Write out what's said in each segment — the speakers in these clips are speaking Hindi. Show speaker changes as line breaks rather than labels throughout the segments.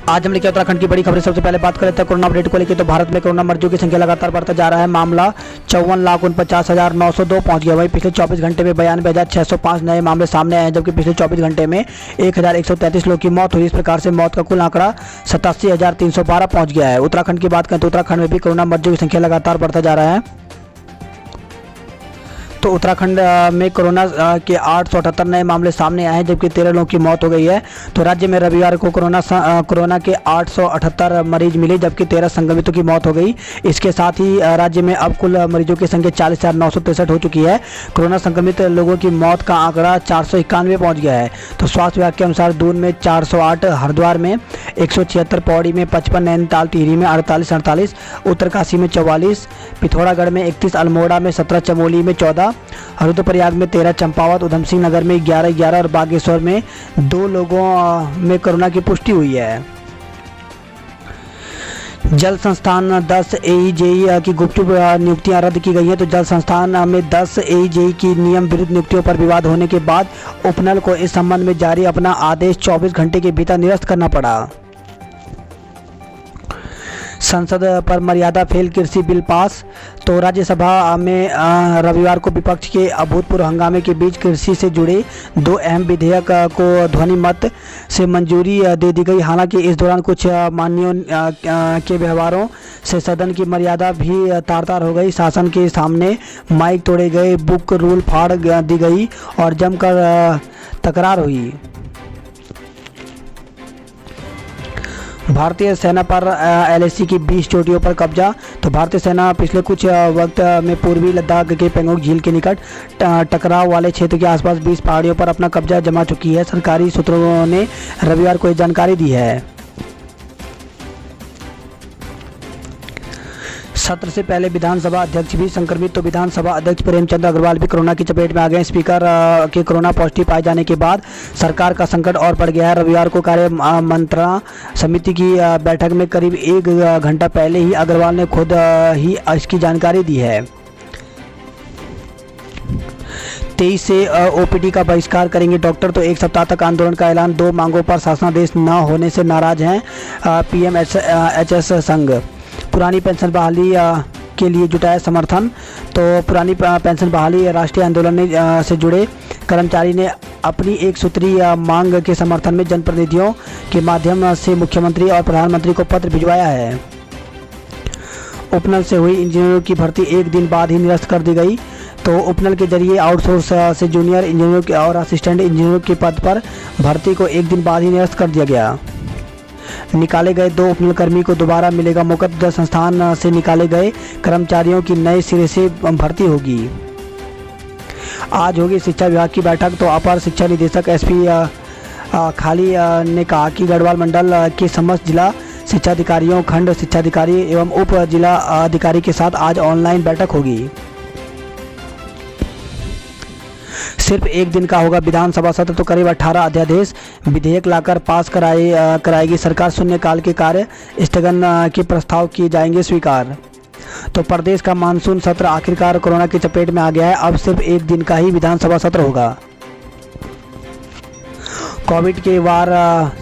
आज हम लेके उत्तराखंड की बड़ी खबरें। सबसे पहले बात करें तो कोरोना अपडेट को लेकर, तो भारत में कोरोना मरीजों की संख्या लगातार बढ़ता जा रहा है। मामला 54,49,902 पहुंच गया। वहीं पिछले 24 घंटे में 92,605 नए मामले सामने आए हैं, जबकि पिछले 24 घंटे में 1,133 लोगों की मौत हुई। इस प्रकार से मौत का कुल आंकड़ा 87,312 पहुंच गया है। उत्तराखंड की बात करें तो उत्तराखंड में भी कोरोना मरीजों की संख्या लगातार बढ़ता जा रहा है। तो उत्तराखंड में कोरोना के 878 नए मामले सामने आए हैं, जबकि 13 लोगों की मौत हो गई है। तो राज्य में रविवार को कोरोना के 878 मरीज मिले, जबकि 13 संक्रमितों की मौत हो गई। इसके साथ ही राज्य में अब कुल मरीजों की संख्या 40,963 हो चुकी है। कोरोना संक्रमित लोगों की मौत का आंकड़ा 491 पहुंच गया है। तो स्वास्थ्य विभाग के अनुसार दून में 408, हरिद्वार में 176, पौड़ी में 55, नैनीताल टिहरी में 48, उत्तरकाशी में 44, पिथौरागढ़ में 31, अल्मोड़ा में 17, चमोली में 14, रुद्रप्रयाग में 13, चंपावत, उधम सिंह नगर में 11 और बागेश्वर में 2 लोगों में कोरोना की पुष्टि हुई है। जल संस्थान 10 AEJE की गुपचुप नियुक्तियां रद्द की गई हैं। तो जल संस्थान में 10 AEJE की नियम विरुद्ध नियुक्तियों पर विवाद होने के बाद उपनल को इस संबंध में जारी अपना आदेश 24 घंटे के भीतर निरस्त करना पड़ा। संसद पर मर्यादा फेल कृषि बिल पास। तो राज्यसभा में रविवार को विपक्ष के अभूतपूर्व हंगामे के बीच कृषि से जुड़े 2 अहम विधेयक को ध्वनि मत से मंजूरी दे दी गई। हालांकि इस दौरान कुछ मान्यों के व्यवहारों से सदन की मर्यादा भी तार-तार हो गई। शासन के सामने माइक तोड़े गए, बुक रूल फाड़ दी गई और जमकर तकरार हुई। भारतीय सेना पर LAC की 20 चोटियों पर कब्जा। तो भारतीय सेना पिछले कुछ वक्त में पूर्वी लद्दाख के पेंगोंग झील के निकट टकराव वाले क्षेत्र के आसपास 20 पहाड़ियों पर अपना कब्जा जमा चुकी है। सरकारी सूत्रों ने रविवार को यह जानकारी दी है। सत्र से पहले विधानसभा अध्यक्ष भी संक्रमित। तो विधानसभा अध्यक्ष प्रेमचंद अग्रवाल भी कोरोना की चपेट में आ गए। स्पीकर के कोरोना पॉजिटिव पाए जाने के बाद सरकार का संकट और बढ़ गया है। रविवार को कार्य मंत्रणा समिति की बैठक में करीब 1 घंटा पहले ही अग्रवाल ने खुद ही इसकी जानकारी दी है। 23 से OPD का बहिष्कार करेंगे डॉक्टर। तो 1 सप्ताह तक आंदोलन का ऐलान। 2 मांगों पर शासनादेश न होने से नाराज हैं PMHS संघ। पुरानी पेंशन बहाली के लिए जुटाया समर्थन। तो पुरानी पेंशन बहाली राष्ट्रीय आंदोलन से जुड़े कर्मचारी ने अपनी एक सूत्रीय मांग के समर्थन में जनप्रतिनिधियों के माध्यम से मुख्यमंत्री और प्रधानमंत्री को पत्र भिजवाया है। उपनल से हुई इंजीनियरों की भर्ती 1 दिन बाद ही निरस्त कर दी गई। तो उपनल के जरिए आउटसोर्स से जूनियर इंजीनियरों और असिस्टेंट इंजीनियरों के पद पर भर्ती को 1 दिन बाद ही निरस्त कर दिया गया। निकाले गए 2 उपनल कर्मी को दोबारा मिलेगा मौका। संस्थान से निकाले गए कर्मचारियों की नए सिरे से भर्ती होगी। आज होगी शिक्षा विभाग की बैठक। तो अपर शिक्षा निदेशक SP खाली ने कहा कि गढ़वाल मंडल के समस्त जिला शिक्षाधिकारियों, खंड शिक्षाधिकारी एवं उप जिला अधिकारी के साथ आज ऑनलाइन बैठक होगी। सिर्फ 1 दिन का होगा विधानसभा सत्र। तो करीब 18 अध्यादेश विधेयक लाकर पास कराएगी सरकार। शून्यकाल के कार्य स्थगन के प्रस्ताव किए जाएंगे स्वीकार। तो प्रदेश का मानसून सत्र आखिरकार कोरोना की चपेट में आ गया है। अब सिर्फ 1 दिन का ही विधानसभा सत्र होगा। कोविड के वार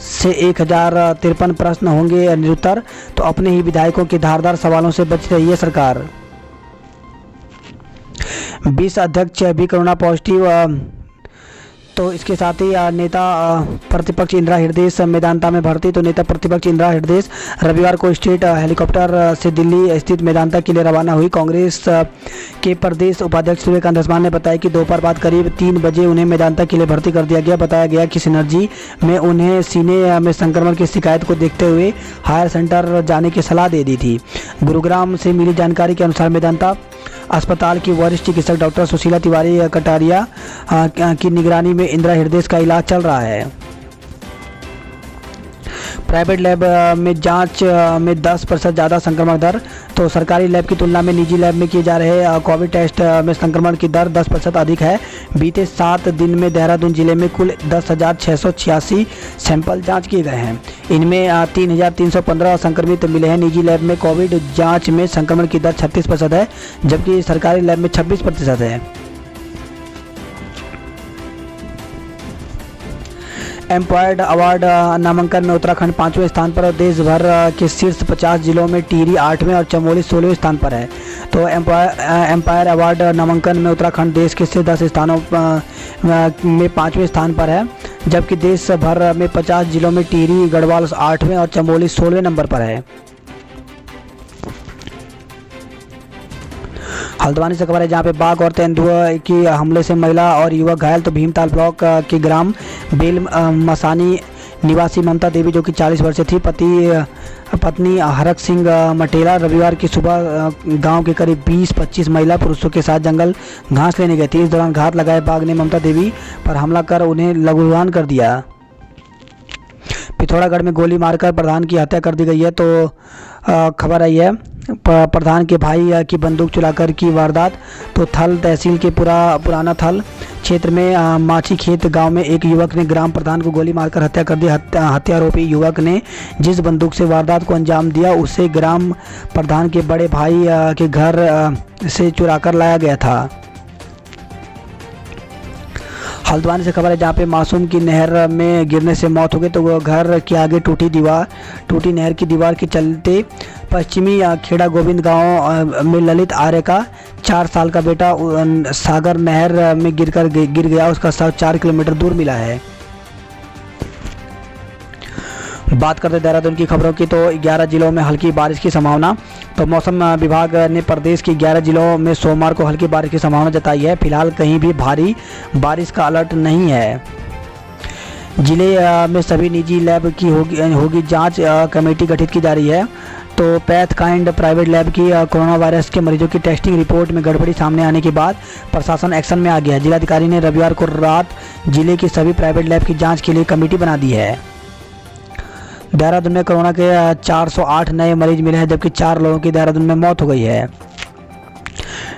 से 1053 प्रश्न होंगे निरुत्तर। तो अपने ही विधायकों के धारदार सवालों से बच रही है सरकार। 20 अध्यक्ष भी कोरोना पॉजिटिव। तो इसके साथ ही नेता प्रतिपक्ष इंदिरा हृदयेश मेदांता में भर्ती। तो नेता प्रतिपक्ष इंदिरा हृदयेश रविवार को स्टेट हेलीकॉप्टर से दिल्ली स्थित मेदांता के लिए रवाना हुई। कांग्रेस के प्रदेश उपाध्यक्ष सूर्यकांत धस्मान ने बताया कि दोपहर बाद करीब 3 बजे उन्हें मेदांता के लिए भर्ती कर दिया गया। बताया गया कि सिनर्जी में उन्हें सीने में संक्रमण की शिकायत को देखते हुए हायर सेंटर जाने की सलाह दे दी थी। गुरुग्राम से मिली जानकारी के अनुसार मेदांता अस्पताल की वरिष्ठ चिकित्सक डॉक्टर सुशीला तिवारी कटारिया की निगरानी में इंदिरा हृदयेश का इलाज चल रहा है। प्राइवेट लैब में जांच में 10% ज़्यादा संक्रमण दर। तो सरकारी लैब की तुलना में निजी लैब में किए जा रहे कोविड टेस्ट में संक्रमण की दर 10% अधिक है। बीते 7 दिन में देहरादून जिले में कुल 10,686 सैंपल जांच किए गए हैं। इनमें 3,315 संक्रमित मिले हैं। निजी लैब में कोविड जांच में संक्रमण की दर 36% है, जबकि सरकारी लैब में 26% है। एम्पॉयर्ड अवार्ड नामांकन में उत्तराखंड 5वें स्थान पर और देश भर के शीर्ष 50 जिलों में टिहरी 8वें और चमोली 16वें स्थान पर है। तो एम्पायर अवार्ड नामांकन में उत्तराखंड देश के शीर्ष 10 स्थानों में 5वें स्थान पर है, जबकि देश भर में 50 जिलों में टिहरी गढ़वाल 8वें और चमोली 16वें नंबर पर है। हल्द्वानी से खबर है, जहाँ पे बाघ और तेंदुआ की हमले से महिला और युवक घायल। तो भीमताल ब्लॉक के ग्राम बेल मसानी निवासी ममता देवी, जो कि 40 वर्ष थी, पत्नी हरक सिंह मटेला रविवार की सुबह गांव के करीब 20-25 महिला पुरुषों के साथ जंगल घास लेने गए थे। इस दौरान घात लगाए बाघ ने ममता देवी पर हमला कर उन्हें लघुलुहान कर दिया। पिथौरागढ़ में गोली मारकर प्रधान की हत्या कर दी गई है। तो खबर आई है, प्रधान के भाई की बंदूक चुराकर की वारदात। तो थल तहसील के पुराना थल क्षेत्र में माची खेत गांव में एक युवक ने ग्राम प्रधान को गोली मारकर हत्या कर दी। हत्यारोपी युवक ने जिस बंदूक से वारदात को अंजाम दिया, उसे ग्राम प्रधान के बड़े भाई के घर से चुराकर लाया गया था। हल्द्वानी से खबर है, जहाँ पे मासूम की नहर में गिरने से मौत हो गई। तो वो घर के आगे टूटी नहर की दीवार के चलते पश्चिमी खेड़ा गोविंद गांव में ललित आर्य का 4 साल का बेटा सागर नहर में गिर गया। उसका शव 4 किलोमीटर दूर मिला है। बात करते देहरादून की खबरों की, तो 11 जिलों में हल्की बारिश की संभावना। तो मौसम विभाग ने प्रदेश के 11 जिलों में सोमवार को हल्की बारिश की संभावना जताई है। फिलहाल कहीं भी भारी बारिश का अलर्ट नहीं है। जिले में सभी निजी लैब की होगी जांच कमेटी गठित की जा रही है। तो पैथकाइंड प्राइवेट लैब की कोरोना वायरस के मरीजों की टेस्टिंग रिपोर्ट में गड़बड़ी सामने आने के बाद प्रशासन एक्शन में आ गया है। जिलाधिकारी ने रविवार को रात जिले की सभी प्राइवेट लैब की जांच के लिए कमेटी बना दी है। देहरादून में कोरोना के 408 नए मरीज मिले हैं, जबकि 4 लोगों की देहरादून में मौत हो गई है।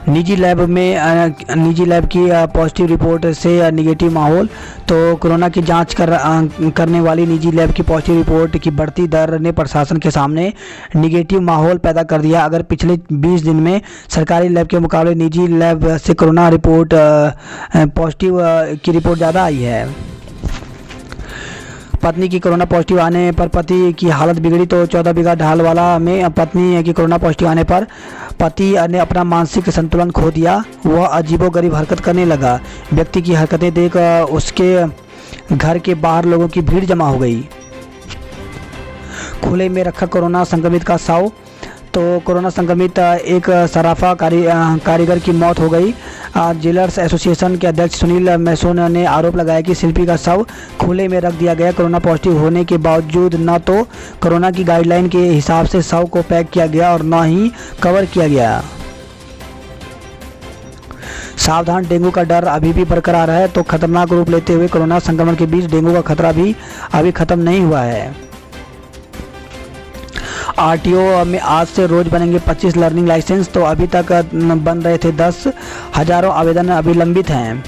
निजी लैब की पॉजिटिव रिपोर्ट से निगेटिव माहौल। तो कोरोना की जांच करने वाली निजी लैब की पॉजिटिव रिपोर्ट की बढ़ती दर ने प्रशासन के सामने निगेटिव माहौल पैदा कर दिया। अगर पिछले 20 दिन में सरकारी लैब के मुकाबले निजी लैब से कोरोना रिपोर्ट पॉजिटिव की रिपोर्ट ज़्यादा आई है। पत्नी की कोरोना पॉजिटिव आने पर पति की हालत बिगड़ी। तो 14 बीघा ढालवाला में पत्नी की कोरोना पॉजिटिव आने पर पति ने अपना मानसिक संतुलन खो दिया। वह अजीबोगरीब हरकत करने लगा। व्यक्ति की हरकतें देख उसके घर के बाहर लोगों की भीड़ जमा हो गई। खुले में रखा कोरोना संक्रमित का शव। तो कोरोना संक्रमित एक सराफा कारीगर की मौत हो गई। ज्वेलर्स एसोसिएशन के अध्यक्ष सुनील मैसोन ने आरोप लगाया कि शिल्पी का शव खुले में रख दिया गया। कोरोना पॉजिटिव होने के बावजूद न तो कोरोना की गाइडलाइन के हिसाब से शव को पैक किया गया और न ही कवर किया गया। सावधान, डेंगू का डर अभी भी बरकरार है। तो खतरनाक रूप लेते हुए कोरोना संक्रमण के बीच डेंगू का खतरा भी अभी खत्म नहीं हुआ है। आरटीओ में आज से रोज बनेंगे 25 लर्निंग लाइसेंस। तो अभी तक बन रहे थे 10। हजारों आवेदन अभी लंबित हैं।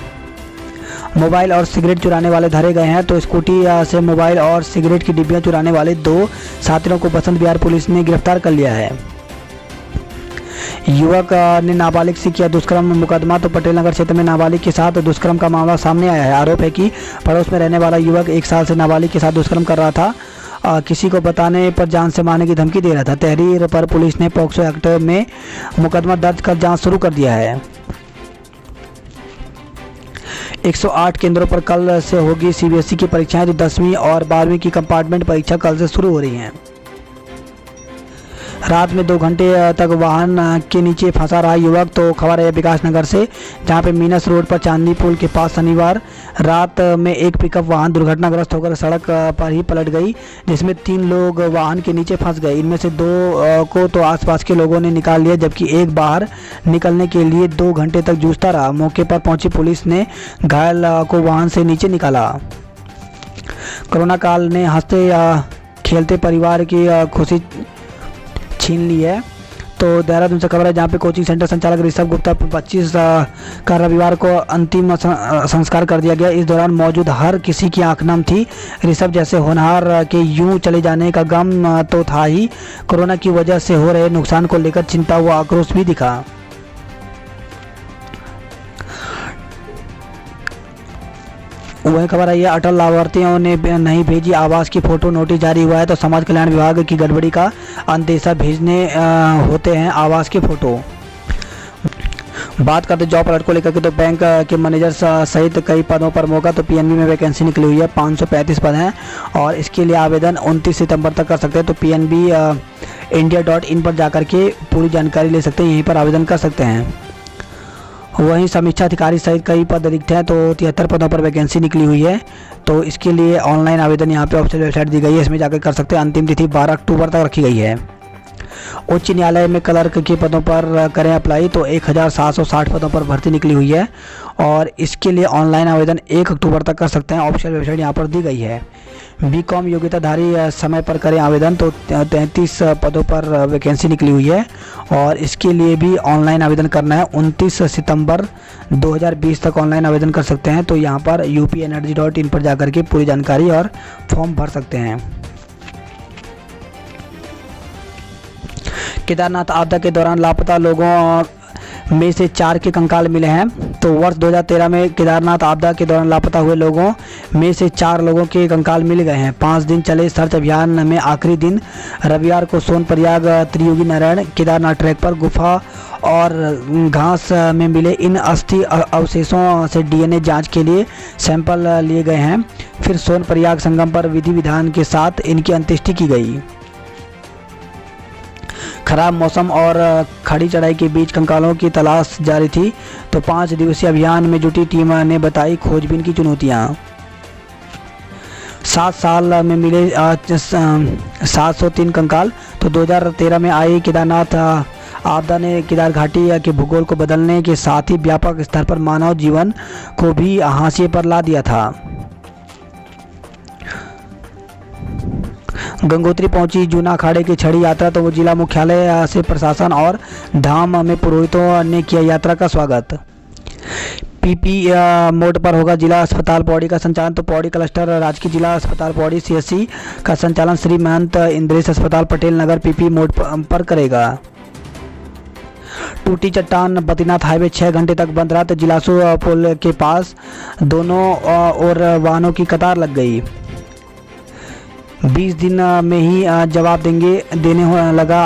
मोबाइल और सिगरेट चुराने वाले धरे गए हैं। तो स्कूटी से मोबाइल और सिगरेट की डिब्बियां चुराने वाले 2 साथियों को बसंत विहार पुलिस ने गिरफ्तार कर लिया है। युवक ने नाबालिग से किया दुष्कर्म मुकदमा। तो पटेल नगर क्षेत्र में नाबालिग के साथ दुष्कर्म का मामला सामने आया है। आरोप है कि पड़ोस में रहने वाला युवक 1 साल से नाबालिग के साथ दुष्कर्म कर रहा था। किसी को बताने पर जान से मारने की धमकी दे रहा था। तहरीर पर पुलिस ने पॉक्सो एक्ट में मुकदमा दर्ज कर जांच शुरू कर दिया है। 108 केंद्रों पर कल से होगी सीबीएसई की परीक्षाएं। तो 10वीं और 12वीं की कंपार्टमेंट परीक्षा कल से शुरू हो रही हैं। रात में 2 घंटे तक वाहन के नीचे फंसा रहा युवक। तो खबर है विकास नगर से, जहां पे मीनस रोड पर चांदनी पुल के पास शनिवार रात में एक पिकअप वाहन दुर्घटनाग्रस्त होकर सड़क पर ही पलट गई, जिसमें 3 लोग वाहन के नीचे फंस गए। इनमें से 2 को तो आसपास के लोगों ने निकाल लिया, जबकि एक बाहर निकलने के लिए 2 घंटे तक जूझता रहा। मौके पर पहुंची पुलिस ने घायल को वाहन से नीचे निकाला। कोरोना काल ने हंसते खेलते परिवार की खुशी छीन ली है। तो देहरादून से खबर है जहाँ पे कोचिंग सेंटर संचालक ऋषभ गुप्ता 25 का रविवार को अंतिम संस्कार कर दिया गया। इस दौरान मौजूद हर किसी की आंख नम थी। ऋषभ जैसे होनहार के यूं चले जाने का गम तो था ही, कोरोना की वजह से हो रहे नुकसान को लेकर चिंता व आक्रोश भी दिखा। वही खबर आई है अटल लाभार्थियों ने नहीं भेजी आवास की फोटो, नोटिस जारी हुआ है तो समाज कल्याण विभाग की गड़बड़ी का अंदेशा भेजने होते हैं आवास की फोटो। बात करते जॉब अलर्ट को लेकर के तो बैंक के मैनेजर सहित कई पदों पर मौका, तो पीएनबी में वैकेंसी निकली हुई है। 535 पद हैं और इसके लिए आवेदन 29 सितंबर तक कर सकते हैं। तो PNB India.in पर जाकर के पूरी जानकारी ले सकते हैं, यहीं पर आवेदन कर सकते हैं। वहीं समीक्षा अधिकारी सहित कई पद रिक्त हैं, तो 73 पदों पर वैकेंसी निकली हुई है। तो इसके लिए ऑनलाइन आवेदन यहाँ पे ऑफिशियल वेबसाइट दी गई है, इसमें जाकर कर सकते हैं। अंतिम तिथि 12 अक्टूबर तक रखी गई है। उच्च न्यायालय में क्लर्क के पदों पर करें अप्लाई, तो 1760 पदों पर भर्ती निकली हुई है और इसके लिए ऑनलाइन आवेदन 1 अक्टूबर तक कर सकते हैं। ऑफिशियल वेबसाइट यहाँ पर दी गई है। BCom योग्यताधारी समय पर करें आवेदन, तो 33 पदों पर वैकेंसी निकली हुई है और इसके लिए भी ऑनलाइन आवेदन करना है। 29 सितंबर 2020 तक ऑनलाइन आवेदन कर सकते हैं। तो यहाँ पर UPenergy.in पर जाकर के पूरी जानकारी और फॉर्म भर सकते हैं। केदारनाथ आपदा के दौरान लापता लोगों में से 4 के कंकाल मिले हैं। तो वर्ष 2013 में केदारनाथ आपदा के दौरान लापता हुए लोगों में से 4 लोगों के कंकाल मिल गए हैं। 5 दिन चले सर्च अभियान में आखिरी दिन रविवार को सोनप्रयाग त्रियोगी नारायण केदारनाथ ट्रैक पर गुफा और घास में मिले इन अस्थि अवशेषों से DNA जांच के लिए सैंपल लिए गए हैं। फिर सोनप्रयाग संगम पर विधि विधान के साथ इनकी अंत्येष्टि की गई। खराब मौसम और खड़ी चढ़ाई के बीच कंकालों की तलाश जारी थी। तो 5 दिवसीय अभियान में जुटी टीम ने बताई खोजबीन की चुनौतियां। 7 साल में मिले 703 कंकाल। तो 2013 में आई केदारनाथ आपदा ने केदार घाटी के भूगोल को बदलने के साथ ही व्यापक स्तर पर मानव जीवन को भी हाशिए पर ला दिया था। गंगोत्री पहुंची जूना अखाड़े की छड़ी यात्रा, तो वो जिला मुख्यालय से प्रशासन और धाम में पुरोहितों ने किया यात्रा का स्वागत। PP मोड पर होगा जिला अस्पताल पौड़ी का संचालन। तो पौड़ी क्लस्टर राजकीय जिला अस्पताल पौड़ी CSC का संचालन श्री महंत इंद्रेश अस्पताल पटेल नगर PP मोड पर करेगा। टूटी चट्टान बद्रीनाथ हाईवे 6 घंटे तक बंद रहा। तो जिलासू पुल के पास दोनों ओर वाहनों की कतार लग गई। 20 दिन में ही जवाब देने लगा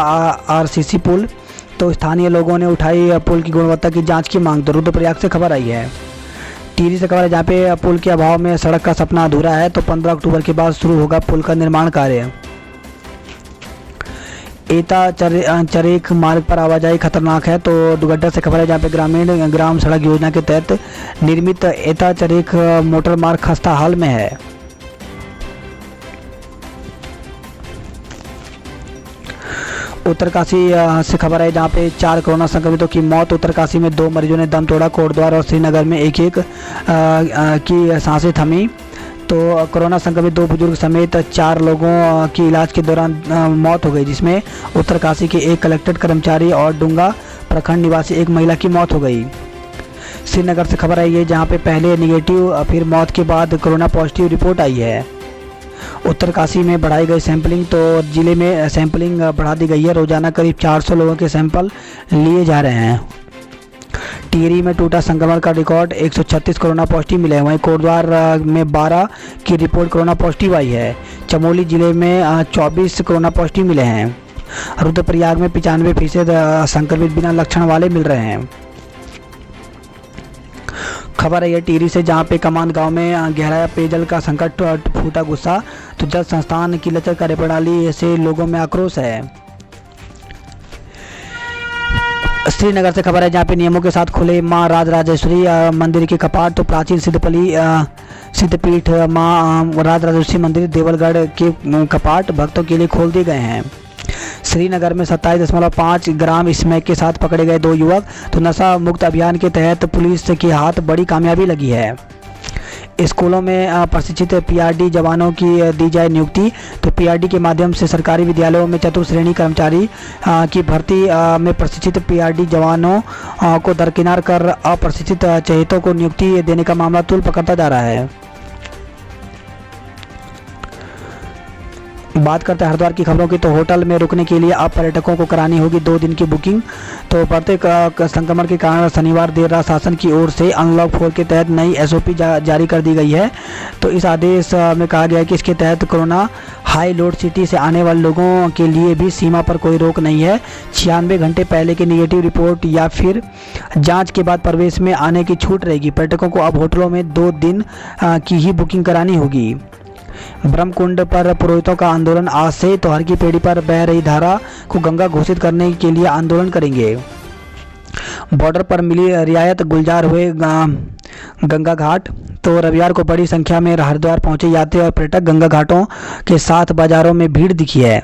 RCC पुल। तो स्थानीय लोगों ने उठाई पुल की गुणवत्ता की जांच की मांग। तो रुद्रप्रयाग से खबर आई है। टिहरी से खबर है जहाँ पे पुल के अभाव में सड़क का सपना अधूरा है। तो 15 अक्टूबर के बाद शुरू होगा पुल का निर्माण कार्य। एता चरेख मार्ग पर आवाजाही खतरनाक है। तो दुगड्डा से खबर है जहाँ पे ग्रामीण ग्राम सड़क योजना के तहत निर्मित एता चरेख मोटर मार्ग खस्ता हाल में है। उत्तरकाशी से खबर है जहाँ पे 4 कोरोना संक्रमितों की मौत। उत्तरकाशी में 2 मरीजों ने दम तोड़ा। कोटद्वार और श्रीनगर में एक की सांसें थमी। तो कोरोना संक्रमित 2 बुजुर्ग समेत 4 लोगों की इलाज के दौरान मौत हो गई, जिसमें उत्तरकाशी के 1 कलेक्टेड कर्मचारी और डुंगा प्रखंड निवासी 1 महिला की मौत हो गई। श्रीनगर से खबर आई है जहाँ पे पहले निगेटिव फिर मौत के बाद कोरोना पॉजिटिव रिपोर्ट आई है। उत्तरकाशी में बढ़ाई गई सैंपलिंग। तो जिले में सैंपलिंग बढ़ा दी गई है। रोजाना करीब 400 लोगों के सैंपल लिए जा रहे हैं। टिहरी में टूटा संक्रमण का रिकॉर्ड, 136 कोरोना पॉजिटिव मिले। वहीं कोटद्वार में 12 की रिपोर्ट कोरोना पॉजिटिव आई है। चमोली जिले में 24 कोरोना पॉजिटिव मिले हैं। रुद्रप्रयाग में 95% संक्रमित बिना लक्षण वाले मिल रहे हैं। खबर है ये टिहरी से जहाँ पे कमान गांव में गहराया पेयजल का संकट, फूटा गुस्सा। तो जल संस्थान की लचर कार्यप्रणाली से लोगों में आक्रोश है। श्रीनगर से खबर है जहाँ पे नियमों के साथ खुले माँ राजराजेश्वरी मंदिर के कपाट। तो प्राचीन सिद्धपीठ माँ राजराजेश्वरी मंदिर देवलगढ़ के कपाट भक्तों के लिए खोल दिए गए हैं। श्रीनगर में 27.5 ग्राम स्मैक के साथ पकड़े गए 2 युवक। तो नशा मुक्त अभियान के तहत पुलिस के हाथ बड़ी कामयाबी लगी है। स्कूलों में प्रशिक्षित पीआरडी जवानों की दी जाए नियुक्ति। तो पीआरडी के माध्यम से सरकारी विद्यालयों में चतुर्श्रेणी कर्मचारी की भर्ती में प्रशिक्षित पीआरडी जवानों को दरकिनार कर अप्रशिक्षित चहेतों को नियुक्ति देने का मामला तूल पकड़ता जा रहा है। बात करते हैं हरिद्वार की खबरों की। तो होटल में रुकने के लिए अब पर्यटकों को करानी होगी 2 दिन की बुकिंग। तो बढ़ते संक्रमण के कारण शनिवार देर रात शासन की ओर से अनलॉक 4 के तहत नई एसओपी जारी कर दी गई है। तो इस आदेश में कहा गया है कि इसके तहत कोरोना हाई लोड सिटी से आने वाले लोगों के लिए भी सीमा पर कोई रोक नहीं है। 96 घंटे पहले की नेगेटिव रिपोर्ट या फिर जांच के बाद प्रवेश में आने की छूट रहेगी। पर्यटकों को अब होटलों में 2 दिन की ही बुकिंग करानी होगी। ब्रह्मकुंड पर पुरोहितों का आंदोलन आज से। तो हर की पेड़ी पर बह रही धारा को गंगा घोषित करने के लिए आंदोलन करेंगे। बॉर्डर पर मिली रियायत, गुलजार हुए गंगा घाट। तो रविवार को बड़ी संख्या में हरिद्वार पहुंचे यात्री और पर्यटक। गंगा घाटों के साथ बाजारों में भीड़ दिखी है।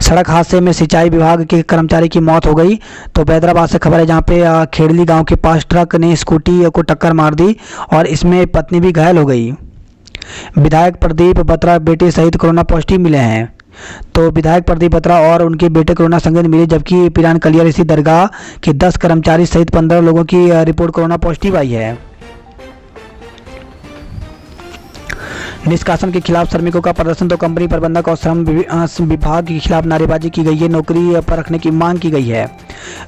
सड़क हादसे में सिंचाई विभाग के कर्मचारी की मौत हो गई। तो बैदराबाद से खबर है, जहां पे खेड़ली गांव के पास ट्रक ने स्कूटी को टक्कर मार दी और इसमें पत्नी भी घायल हो गई। विधायक प्रदीप बत्रा बेटे सहित कोरोना पॉजिटिव मिले हैं। तो विधायक प्रदीप बत्रा और उनके बेटे कोरोना संक्रमित मिले, जबकि पिरान कलियर स्थित दरगाह के 10 कर्मचारी सहित 15 लोगों की रिपोर्ट कोरोना पॉजिटिव आई है। निष्कासन के खिलाफ श्रमिकों का प्रदर्शन। तो कंपनी प्रबंधक और श्रम विभाग के खिलाफ नारेबाजी की गई है। नौकरी पर रखने की मांग की गई है।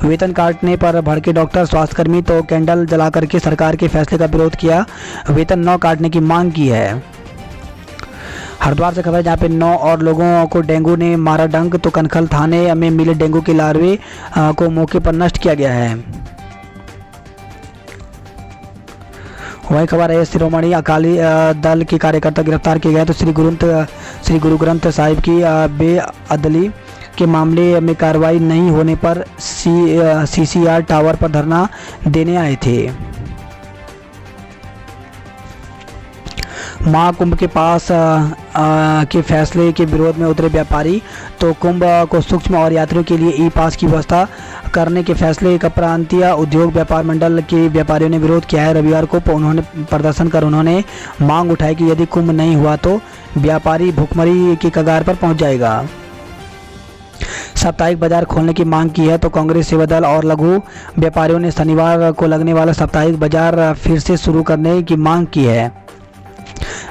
वेतन काटने पर भड़के डॉक्टर, स्वास्थ्यकर्मी। तो कैंडल जला करके सरकार के फैसले का विरोध किया। वेतन न काटने की मांग की है। हरिद्वार से खबर है, जहाँ पे 9 और लोगों को डेंगू ने मारा डंक। तो कनखल थाने में मिले डेंगू के लार्वे को मौके पर नष्ट किया गया है। वही खबर है, शिरोमणि अकाली दल के कार्यकर्ता गिरफ्तार किए गए। तो श्री गुरु ग्रंथ साहिब की बेअदली के मामले में कार्रवाई नहीं होने पर सीसीआर टावर पर धरना देने आए थे। महाकुंभ के पास के फैसले के विरोध में उतरे व्यापारी। तो कुंभ को सूक्ष्म और यात्रियों के लिए ई पास की व्यवस्था करने के फैसले का प्रांतीय उद्योग व्यापार मंडल के व्यापारियों ने विरोध किया है। रविवार को उन्होंने प्रदर्शन कर उन्होंने मांग उठाई कि यदि कुंभ नहीं हुआ तो व्यापारी भुखमरी की कगार पर पहुंच जाएगा। साप्ताहिक बाजार खोलने की मांग की है। तो कांग्रेस, सेवा दल और लघु व्यापारियों ने शनिवार को लगने वाला साप्ताहिक बाजार फिर से शुरू करने की मांग की है।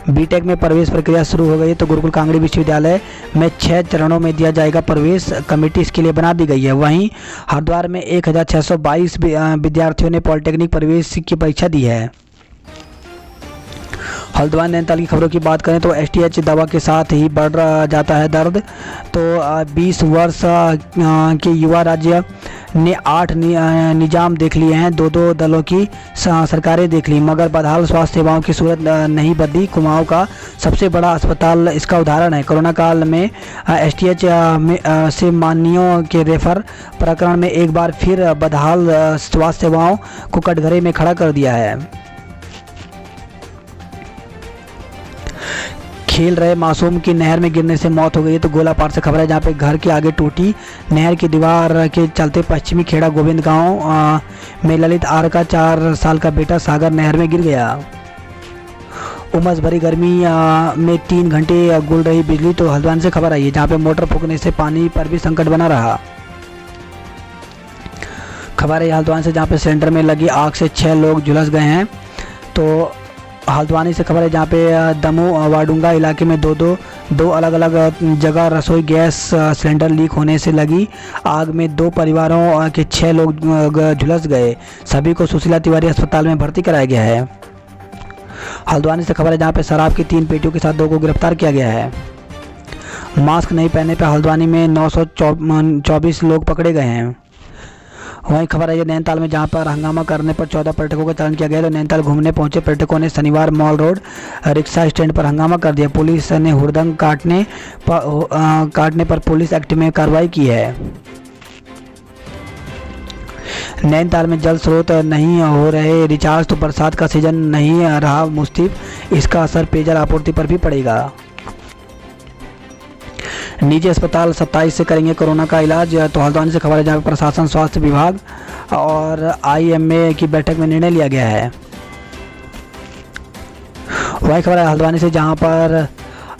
बीटेक में प्रवेश प्रक्रिया शुरू हो गई। तो गुरुकुल कांगड़ी विश्वविद्यालय में 6 चरणों में दिया जाएगा प्रवेश। कमेटी इसके लिए बना दी गई है। वहीं हरिद्वार में 1622 विद्यार्थियों ने पॉलिटेक्निक प्रवेश की परीक्षा दी है। हल्द्वानी नैनीताल की खबरों की बात करें तो एसटीएच दवा के साथ ही बढ़ जाता है दर्द। तो 20 वर्ष के युवा राज्य ने 8 निजाम देख लिए हैं। 2 दलों की सरकारें देख ली, मगर बदहाल स्वास्थ्य सेवाओं की सूरत नहीं बदली। कुमाऊं का सबसे बड़ा अस्पताल इसका उदाहरण है। कोरोना काल में एसटीएच से माननीयों के रेफर प्रकरण में एक बार फिर बदहाल स्वास्थ्य सेवाओं को कटघरे में खड़ा कर दिया है। खेल रहे मासूम की नहर में गिरने से मौत हो गई। तो गोलापार से खबर है, जहाँ पे घर के आगे टूटी नहर की दीवार के चलते पश्चिमी खेड़ा गोविंद गांव में ललित आर का 4 साल का बेटा सागर नहर में गिर गया। उमस भरी गर्मी में 3 घंटे गुल रही बिजली। तो हल्द्वानी से खबर आई है, जहाँ पे मोटर फूकने से पानी पर भी संकट बना रहा। खबर है हल्द्वानी से, जहाँ पे सिलेंडर में लगी आग से 6 लोग झुलस गए हैं। तो हल्द्वानी से खबर है, जहाँ पे दमोह वाडूंगा इलाके में दो अलग अलग जगह रसोई गैस सिलेंडर लीक होने से लगी आग में 2 परिवारों के 6 लोग झुलस गए। सभी को सुशीला तिवारी अस्पताल में भर्ती कराया गया है। हल्द्वानी से खबर है, जहाँ पे शराब की 3 पेटियों के साथ 2 को गिरफ्तार किया गया है। मास्क नहीं पहनने पर हल्द्वानी में 924 लोग पकड़े गए हैं। वहीं खबर है नैनीताल में, जहां पर हंगामा करने पर 14 पर्यटकों का चालान किया गया। तो नैनीताल घूमने पहुंचे पर्यटकों ने शनिवार मॉल रोड रिक्शा स्टैंड पर हंगामा कर दिया। पुलिस ने हुड़दंग काटने पर पुलिस एक्ट में कार्रवाई की है। नैनीताल में जल स्रोत नहीं हो रहे रिचार्ज। तो बरसात का सीजन नहीं रहा मुस्तैद, इसका असर पेयजल आपूर्ति पर भी पड़ेगा। निजी अस्पताल 27 से करेंगे कोरोना का इलाज। तो हल्द्वानी से खबर है, जहाँ प्रशासन, स्वास्थ्य विभाग और आईएमए की बैठक में निर्णय लिया गया है। वही खबर है हल्द्वानी से, जहां पर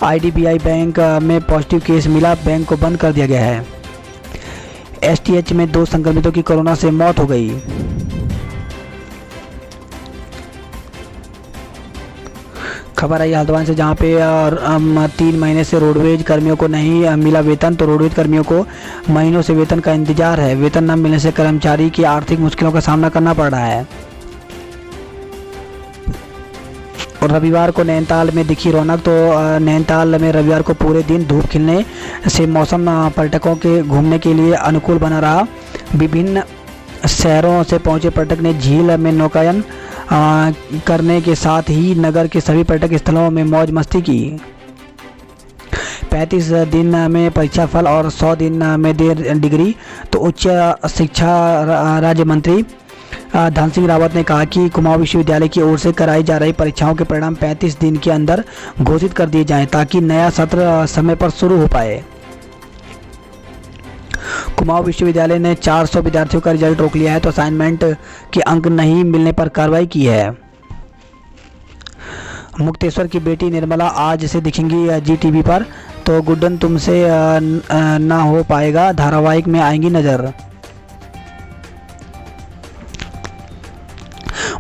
IDBI बैंक में पॉजिटिव केस मिला, बैंक को बंद कर दिया गया है। STH में 2 संक्रमितों की कोरोना से मौत हो गई। खबर आई हल्द्वानी से, जहां पे 3 महीने से रोडवेज कर्मियों को नहीं मिला वेतन, तो रोडवेज कर्मियों को महीनों से वेतन का इंतजार है। वेतन न मिलने से कर्मचारी की आर्थिक मुश्किलों का सामना करना पड़ रहा है। और रविवार को नैनीताल में दिखी रौनक, तो नैनीताल में रविवार को पूरे दिन धूप खिलने से मौसम पर्यटकों के घूमने के लिए अनुकूल बना रहा। विभिन्न शहरों से पहुंचे पर्यटक ने झील में नौकायन करने के साथ ही नगर के सभी पर्यटक स्थलों में मौज मस्ती की। 35 दिन में परीक्षा फल और 100 दिन में देर डिग्री, तो उच्च शिक्षा राज्य मंत्री धन सिंह रावत ने कहा कि कुमाऊं विश्वविद्यालय की ओर से कराई जा रही परीक्षाओं के परिणाम 35 दिन के अंदर घोषित कर दिए जाएं, ताकि नया सत्र समय पर शुरू हो पाए। कुमाऊं विश्वविद्यालय ने 400 विद्यार्थियों का रिजल्ट रोक लिया है, तो असाइनमेंट के अंक नहीं मिलने पर कार्रवाई की है। मुक्तेश्वर की बेटी निर्मला आज से दिखेंगी GTV पर, तो गुड्डन तुमसे ना हो पाएगा धारावाहिक में आएंगी नजर।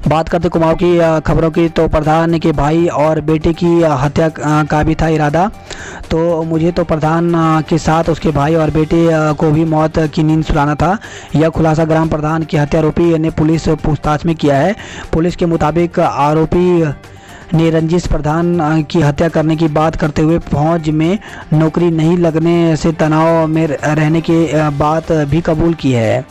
बात करते कुमाऊं की खबरों की, तो प्रधान के भाई और बेटे की हत्या का भी था इरादा, तो मुझे तो प्रधान के साथ उसके भाई और बेटे को भी मौत की नींद सुलाना था। यह खुलासा ग्राम प्रधान के हत्या आरोपी ने पुलिस पूछताछ में किया है। पुलिस के मुताबिक आरोपी ने रंजिश प्रधान की हत्या करने की बात करते हुए फौज में नौकरी नहीं लगने से तनाव में रहने की बात भी कबूल की है।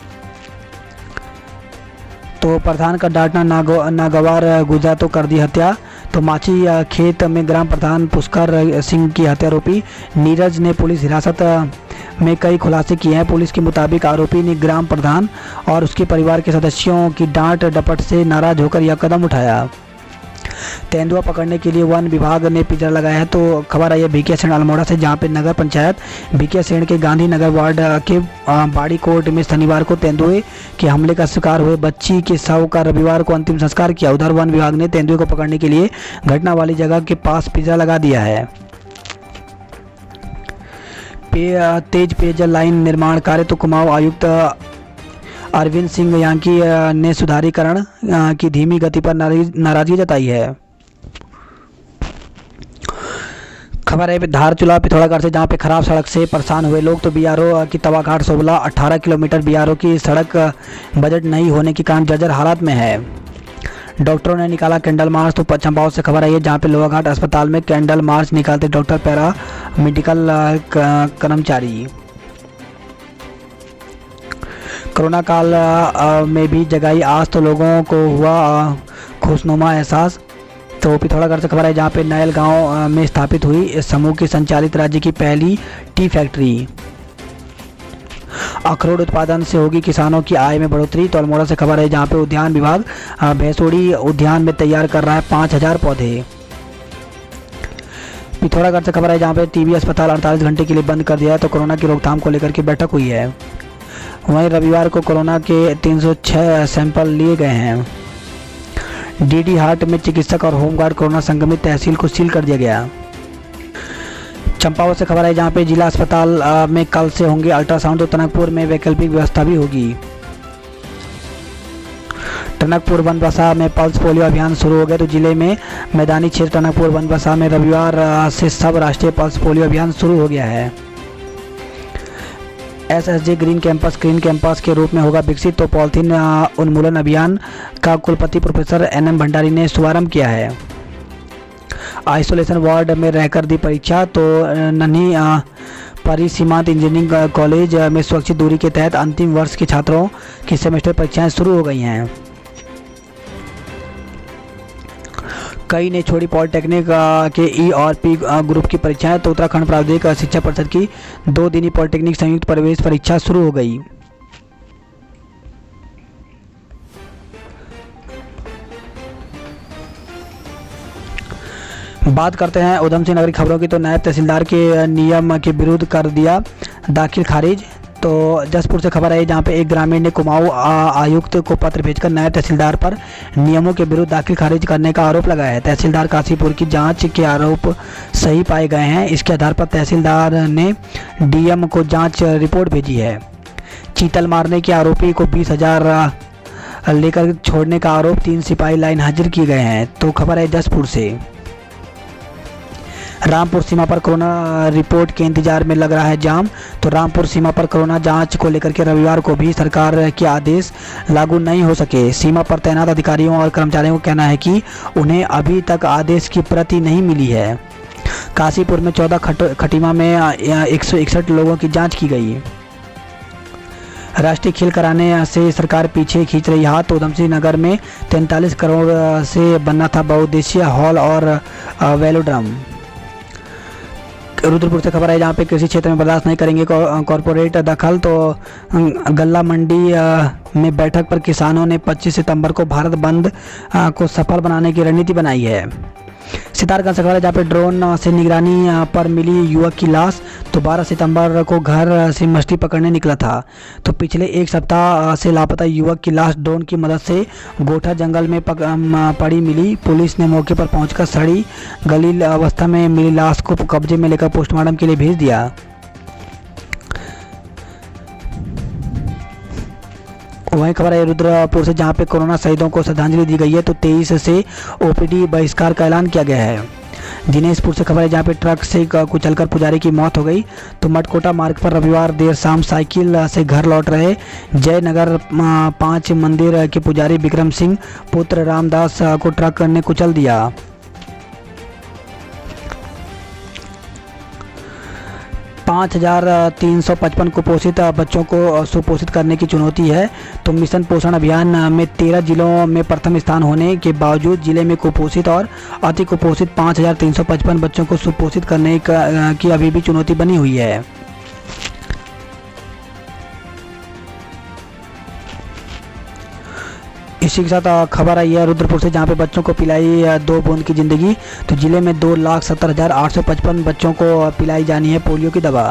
तो प्रधान का डांटना नागवार गुजरा तो कर दी हत्या। तो माची खेत में ग्राम प्रधान पुष्कर सिंह की हत्या आरोपी नीरज ने पुलिस हिरासत में कई खुलासे किए हैं। पुलिस के मुताबिक आरोपी ने ग्राम प्रधान और उसके परिवार के सदस्यों की डांट डपट से नाराज होकर यह कदम उठाया। तेंदुआ पकड़ने के लिए वन विभाग ने पिंजरा लगाया है। तो खबर आई है भिकियासेन अल्मोड़ा से, जहां पे नगर पंचायत भिकियासेन के गांधीनगर वार्ड के बाड़ी कोर्ट में शनिवार को तेंदुए के हमले का शिकार हुए बच्ची के शव का रविवार को अंतिम संस्कार किया। उधर वन विभाग ने तेंदुए को पकड़ने के लिए घटना वाली जगह के पास पिंजरा लगा दिया है। तेज पेयजल लाइन निर्माण कार्य, तो कुमाऊं आयुक्त अरविंद सिंह यांकी ने सुधारीकरण की धीमी गति पर नाराजगी जताई है। खबर है धारचूला पिथौरागढ़ से, जहां पे खराब सड़क से परेशान हुए लोग। तो BRO की तवाघाट सोबला 18 किलोमीटर BRO की सड़क बजट नहीं होने के कारण जर्जर हालत में है। डॉक्टरों ने निकाला कैंडल मार्च। तो चंपावत से खबर आई है, जहां पे लोहाघाट अस्पताल में कैंडल मार्च निकालते डॉक्टर, पैरा मेडिकल कर्मचारी। कोरोना काल में भी जगाई आस, तो लोगों को हुआ खुशनुमा एहसास। तो पिथौरागढ़ से खबर है, जहाँ पे नयल गांव में स्थापित हुई इस समूह की संचालित राज्य की पहली टी फैक्ट्री। अखरोट उत्पादन से होगी किसानों की आय में बढ़ोतरी। तो अल्मोड़ा से खबर है, जहाँ पे उद्यान विभाग भैंसोड़ी उद्यान में तैयार कर रहा है 5000 पौधे। पिथौरागढ़ से खबर है, जहाँ पे TB अस्पताल 48 घंटे के लिए बंद कर दिया है। तो कोरोना की रोकथाम को लेकर के बैठक हुई है। वहीं रविवार को कोरोना के 306 सैंपल लिए गए हैं। DD हाट में चिकित्सक और होमगार्ड कोरोना संक्रमित तहसील को सील कर दिया गया। चंपावत से खबर है, जहां पे जिला अस्पताल में कल से होंगे अल्ट्रासाउंड। तो टनकपुर में वैकल्पिक व्यवस्था भी होगी। टनकपुर बनबसा में पल्स पोलियो अभियान शुरू हो गया। तो जिले में मैदानी क्षेत्र टनकपुर बनबसा में रविवार से सब राष्ट्रीय पल्स पोलियो अभियान शुरू हो गया है। SSJ ग्रीन कैंपस के रूप में होगा विकसित। तो पॉलिथीन उन्मूलन अभियान का कुलपति प्रोफेसर NM भंडारी ने शुभारंभ किया है। आइसोलेशन वार्ड में रहकर दी परीक्षा। तो नन्ही परी सीमांत इंजीनियरिंग कॉलेज में सुरक्षित दूरी के तहत अंतिम वर्ष के छात्रों की सेमेस्टर परीक्षाएं शुरू हो गई हैं। कई ने छोड़ी पॉलिटेक्निक के E और P ग्रुप की परीक्षाएं। तो उत्तराखंड प्राविधिक शिक्षा परिषद की 2 दिनी पॉलिटेक्निक संयुक्त प्रवेश परीक्षा शुरू हो गई। बात करते हैं उधम सिंह नगरी खबरों की। तो नायब तहसीलदार के नियम के विरुद्ध कर दिया दाखिल खारिज। तो जसपुर से खबर आई जहां पे एक ग्रामीण ने कुमाऊं आयुक्त को पत्र भेजकर नए तहसीलदार पर नियमों के विरुद्ध दाखिल खारिज करने का आरोप लगाया है। तहसीलदार काशीपुर की जांच के आरोप सही पाए गए हैं। इसके आधार पर तहसीलदार ने डीएम को जांच रिपोर्ट भेजी है। चीतल मारने के आरोपी को 20,000 लेकर छोड़ने का आरोप, 3 सिपाही लाइन हाजिर किए गए हैं। तो खबर है जसपुर से। रामपुर सीमा पर कोरोना रिपोर्ट के इंतजार में लग रहा है जाम। तो रामपुर सीमा पर कोरोना जांच को लेकर के रविवार को भी सरकार के आदेश लागू नहीं हो सके। सीमा पर तैनात अधिकारियों और कर्मचारियों का कहना है कि उन्हें अभी तक आदेश की प्रति नहीं मिली है। काशीपुर में 14, खटीमा में 161 लोगों की जाँच की गई। राष्ट्रीय खेल कराने से सरकार पीछे खींच रही हाथ। तो उधमसिंह नगर में 43 करोड़ से बनना था बहुउद्देशीय हॉल और वेलोड्रम। रुद्रपुर से खबर है जहाँ पे कृषि क्षेत्र में बर्दाश्त नहीं करेंगे कॉरपोरेट दखल। तो गल्ला मंडी में बैठक पर किसानों ने 25 सितंबर को भारत बंद को सफल बनाने की रणनीति बनाई है। सितारगंज से खबर है जहाँ पे ड्रोन से निगरानी पर मिली युवक की लाश। तो 12 सितंबर को घर से मछली पकड़ने निकला था। तो पिछले 1 सप्ताह से लापता युवक की लाश ड्रोन की मदद से गोठा जंगल में पड़ी मिली। पुलिस ने मौके पर पहुंचकर सड़ी गली अवस्था में मिली लाश को कब्जे में लेकर पोस्टमार्टम के लिए भेज दिया। वहीं खबर है रुद्रपुर से जहां पे कोरोना शहीदों को श्रद्धांजलि दी गई है। तो 23 से ओपीडी बहिष्कार का ऐलान किया गया है। दिनेशपुर से खबर है जहां पे ट्रक से कुचलकर पुजारी की मौत हो गई। तो मटकोटा मार्ग पर रविवार देर शाम साइकिल से घर लौट रहे जयनगर 5 मंदिर के पुजारी विक्रम सिंह पुत्र रामदास को ट्रक ने कुचल दिया। पाँच 5,355 कुपोषित बच्चों को सुपोषित करने की चुनौती है। तो मिशन पोषण अभियान में 13 जिलों में प्रथम स्थान होने के बावजूद जिले में कुपोषित और अति कुपोषित 5,355 बच्चों को सुपोषित करने की अभी भी चुनौती बनी हुई है। इसी के साथ खबर आई है रुद्रपुर से जहाँ पे बच्चों को पिलाई 2 बूंद की ज़िंदगी। तो जिले में 2,70,855 बच्चों को पिलाई जानी है पोलियो की दवा।